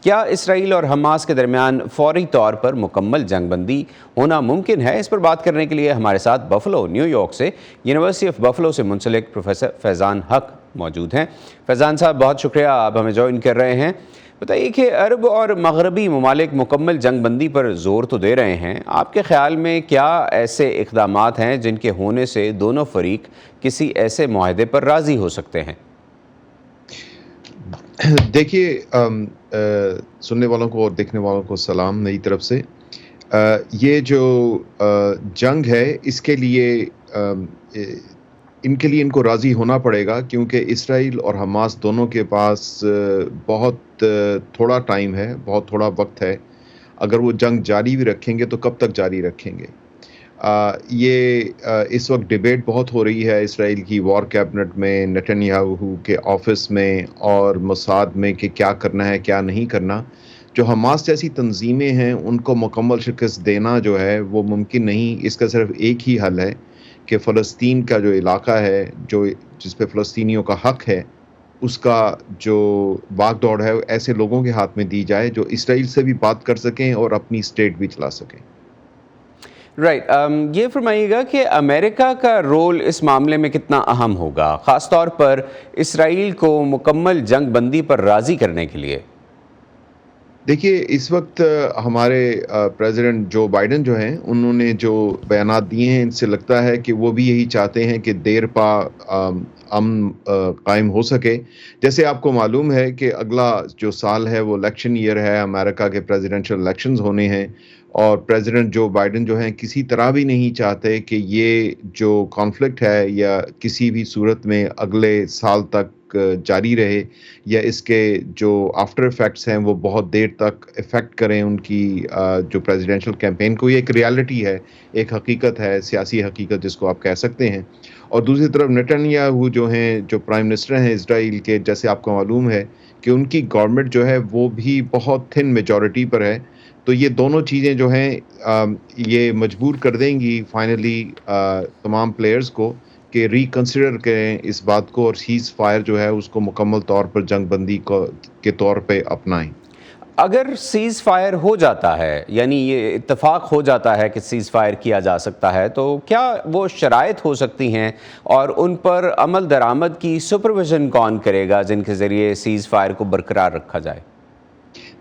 کیا اسرائیل اور حماس کے درمیان فوری طور پر مکمل جنگ بندی ہونا ممکن ہے؟ اس پر بات کرنے کے لیے ہمارے ساتھ بفلو نیو یارک سے یونیورسٹی آف بفلو سے منسلک پروفیسر فیضان حق موجود ہیں۔ فیضان صاحب، بہت شکریہ، آپ ہمیں جوائن کر رہے ہیں۔ بتائیے کہ عرب اور مغربی ممالک مکمل جنگ بندی پر زور تو دے رہے ہیں، آپ کے خیال میں کیا ایسے اقدامات ہیں جن کے ہونے سے دونوں فریق کسی ایسے معاہدے پر راضی ہو سکتے ہیں؟ دیکھیے، سننے والوں کو اور دیکھنے والوں کو سلام میری طرف سے۔ یہ جو جنگ ہے، اس کے لیے ان کو راضی ہونا پڑے گا، کیونکہ اسرائیل اور حماس دونوں کے پاس بہت تھوڑا ٹائم ہے، بہت تھوڑا وقت ہے۔ اگر وہ جنگ جاری بھی رکھیں گے تو کب تک جاری رکھیں گے؟ اس وقت ڈیبیٹ بہت ہو رہی ہے اسرائیل کی وار کیبنٹ میں، نیتن یاہو کے آفس میں اور موساد میں کہ کیا کرنا ہے کیا نہیں کرنا۔ جو حماس جیسی تنظیمیں ہیں ان کو مکمل شکست دینا جو ہے وہ ممکن نہیں۔ اس کا صرف ایک ہی حل ہے کہ فلسطین کا جو علاقہ ہے، جس پہ فلسطینیوں کا حق ہے، اس کا جو باغ دوڑ ہے ایسے لوگوں کے ہاتھ میں دی جائے جو اسرائیل سے بھی بات کر سکیں اور اپنی اسٹیٹ بھی چلا سکیں۔ رائٹ، یہ فرمائیے گا کہ امریکہ کا رول اس معاملے میں کتنا اہم ہوگا، خاص طور پر اسرائیل کو مکمل جنگ بندی پر راضی کرنے کے لیے؟ دیکھیے، اس وقت ہمارے پریزیڈنٹ جو بائیڈن جو ہیں، انہوں نے جو بیانات دیے ہیں، ان سے لگتا ہے کہ وہ بھی یہی چاہتے ہیں کہ دیر پا امن قائم ہو سکے۔ جیسے آپ کو معلوم ہے کہ اگلا جو سال ہے وہ الیکشن ایئر ہے، امریکہ کے پریزیڈنشل الیکشنز ہونے ہیں، اور پریزیڈنٹ جو بائیڈن جو ہیں کسی طرح بھی نہیں چاہتے کہ یہ جو کانفلکٹ ہے یا کسی بھی صورت میں اگلے سال تک جاری رہے، یا اس کے جو آفٹر ایفیکٹس ہیں وہ بہت دیر تک افیکٹ کریں ان کی جو پریزیڈنشل کیمپین کو۔ یہ ایک ریالٹی ہے، ایک حقیقت ہے، سیاسی حقیقت جس کو آپ کہہ سکتے ہیں۔ اور دوسری طرف نیتن یاہو جو ہیں، جو پرائم منسٹر ہیں اسرائیل کے، جیسے آپ کو معلوم ہے کہ ان کی گورنمنٹ جو ہے وہ بھی بہت تھن میجورٹی پر ہے۔ تو یہ دونوں چیزیں جو ہیں یہ مجبور کر دیں گی فائنلی تمام پلیئرز کو کہ ریکنسیڈر کریں اس بات کو، اور سیز فائر جو ہے اس کو مکمل طور پر جنگ بندی کے طور پہ اپنائیں۔ اگر سیز فائر ہو جاتا ہے، یعنی یہ اتفاق ہو جاتا ہے کہ سیز فائر کیا جا سکتا ہے، تو کیا وہ شرائط ہو سکتی ہیں اور ان پر عمل درآمد کی سپرویژن کون کرے گا جن کے ذریعے سیز فائر کو برقرار رکھا جائے؟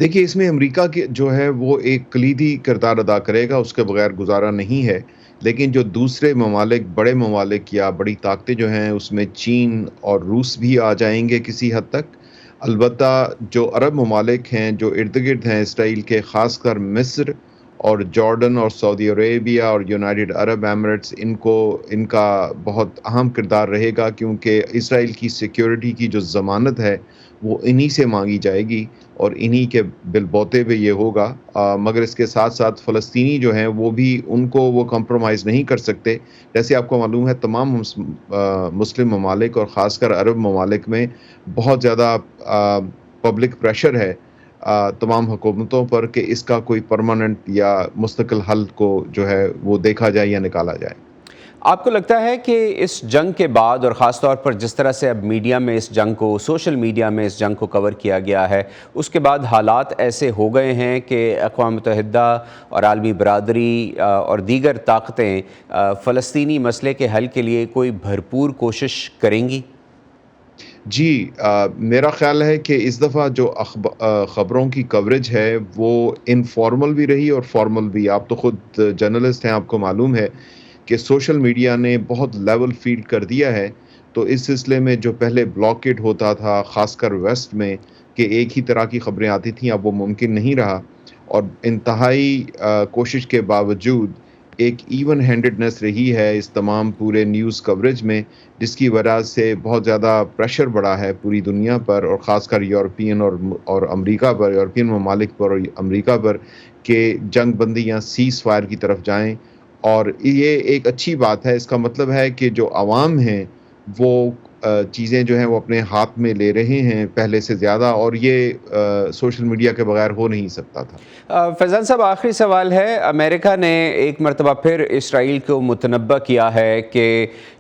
دیکھیے، اس میں امریکہ کے جو ہے وہ ایک کلیدی کردار ادا کرے گا، اس کے بغیر گزارا نہیں ہے۔ لیکن جو دوسرے ممالک، بڑے ممالک یا بڑی طاقتیں جو ہیں، اس میں چین اور روس بھی آ جائیں گے کسی حد تک۔ البتہ جو عرب ممالک ہیں جو ارد گرد ہیں اسرائیل کے، خاص کر مصر اور جارڈن اور سعودی عربیہ اور یونائٹڈ عرب ایمریٹس، ان کا بہت اہم کردار رہے گا، کیونکہ اسرائیل کی سیکیورٹی کی جو ضمانت ہے وہ انہی سے مانگی جائے گی اور انہی کے بل بوتے پہ یہ ہوگا۔ مگر اس کے ساتھ ساتھ فلسطینی جو ہیں وہ بھی، ان کو وہ کمپرومائز نہیں کر سکتے۔ جیسے آپ کو معلوم ہے تمام مسلم ممالک اور خاص کر عرب ممالک میں بہت زیادہ پبلک پریشر ہے تمام حکومتوں پر کہ اس کا کوئی پرماننٹ یا مستقل حل کو جو ہے وہ دیکھا جائے یا نکالا جائے۔ آپ کو لگتا ہے کہ اس جنگ کے بعد، اور خاص طور پر جس طرح سے اب میڈیا میں اس جنگ کو، سوشل میڈیا میں اس جنگ کو کور کیا گیا ہے، اس کے بعد حالات ایسے ہو گئے ہیں کہ اقوام متحدہ اور عالمی برادری اور دیگر طاقتیں فلسطینی مسئلے کے حل کے لیے کوئی بھرپور کوشش کریں گی؟ جی، میرا خیال ہے کہ اس دفعہ جو خبروں کی کوریج ہے وہ انفارمل بھی رہی اور فارمل بھی۔ آپ تو خود جرنلسٹ ہیں، آپ کو معلوم ہے کہ سوشل میڈیا نے بہت لیول فیلڈ کر دیا ہے۔ تو اس سلسلے میں جو پہلے بلاکیڈ ہوتا تھا، خاص کر ویسٹ میں، کہ ایک ہی طرح کی خبریں آتی تھیں، اب وہ ممکن نہیں رہا، اور انتہائی کوشش کے باوجود ایک ایون ہینڈڈنس رہی ہے اس تمام پورے نیوز کوریج میں، جس کی وجہ سے بہت زیادہ پریشر بڑھا ہے پوری دنیا پر، اور خاص کر یورپین اور امریکہ پر، یورپین ممالک پر اور امریکہ پر، کہ جنگ بندی یا سیز فائر کی طرف جائیں۔ اور یہ ایک اچھی بات ہے۔ اس کا مطلب ہے کہ جو عوام ہیں وہ چیزیں جو ہیں وہ اپنے ہاتھ میں لے رہے ہیں پہلے سے زیادہ، اور یہ سوشل میڈیا کے بغیر ہو نہیں سکتا تھا۔ فیضان صاحب، آخری سوال ہے۔ امریکہ نے ایک مرتبہ پھر اسرائیل کو متنبہ کیا ہے کہ